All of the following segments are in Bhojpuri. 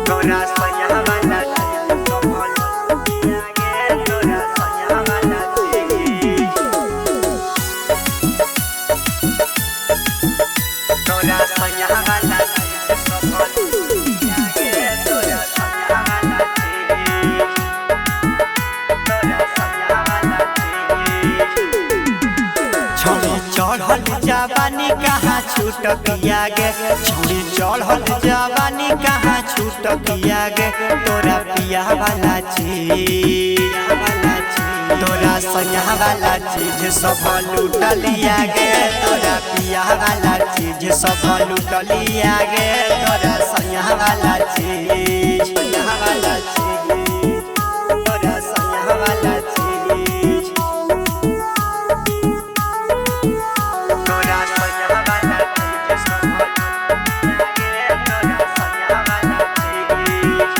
तोरा सैया वाला चीज सब लूट लिया गे तोरा सैया वाला चीज तोरा सैया वाला चीज सब लूट लिया गे तोरा सैया वाला चीज छोड़ी चढ़ल जवानी कहाँ छूट पिया गे छोड़ी चढ़ल जवानी कहाँ छूट पिया गे तोरा पिया वाला चीज तोरा सैया वाला चीज सब लूट लिया गे तोरा पिया वाला चीज सब लूट लिया गे तोरा सैया वाला चीज सैया वाला चीज तोरा सैया वाला चीज तोरा सैया वाला चीज सब लूट लिया गे तोरा सैया वाला चीज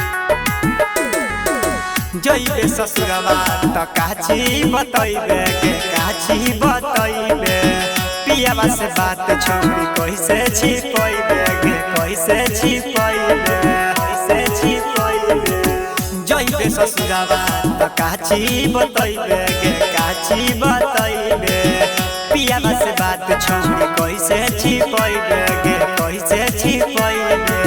जइबे ससुरवा त काची बतइबे के काची बतइबे पियावा से बात छोड़ी कैसे छिपइबे के कैसे छिपइबे कैसे छिपइबे जइबे ससुरवा त काची बतइबे के काची बतइबे पियावा से बात छोड़ी कैसे छिपइबे के कैसे छिपइबे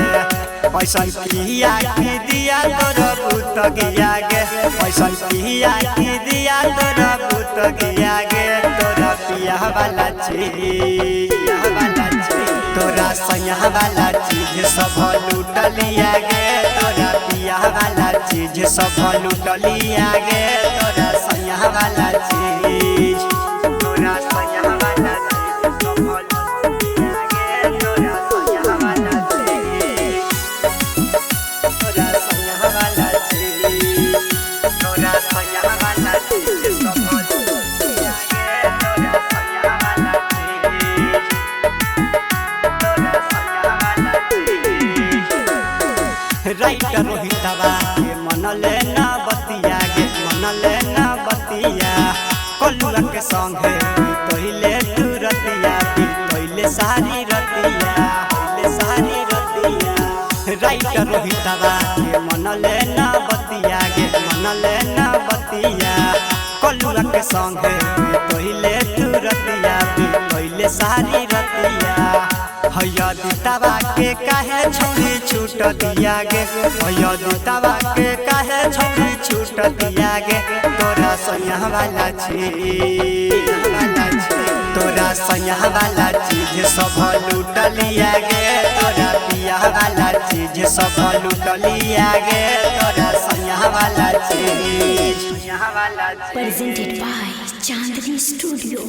पैसा पिया की दिया तोरा पुत गया गे पैसा पिया की दिया तोरा पुत गया गे तोरा पिया वाला चीज तोरा सैया वाला चीज सब लूट लिया गे तोरा पिया वाला चीज सब लूट लिया गे तोरा सैया वाला चीज तोरा सैया वाला चीज सब लूट लिया गे तोरा सैया वाला चीज तोरा सैया वाला चीज तोरा सैया वाला चीज सब लूट लिया गे तोरा सैया वाला चीज तोरा सैया वाला चीज राइटर रोहितवा के मन लेना बतिया गे मन लेना बतिया कलुआ के संगे तोहिले तू रतिया तोहिले सारी रतिया तोहिले सारी रतिया राइटर रोहितवा के मन लेना बतिया गे मन लेना बतिया कलुआ के संगे तोहिले तू रतिया तोहिले सारी रतिया हैया दितावा के काहे छोड़ी छूट दिया गे हैया दितावा के काहे छोड़ी छूट दिया गे तोरा सैया वाला चीज तोरा सैया वाला चीज सब लूट लिया गे तोरा पिया वाला चीज सब लूट लिया गे तोरा सैया वाला चीज Presented by Chandni Studio.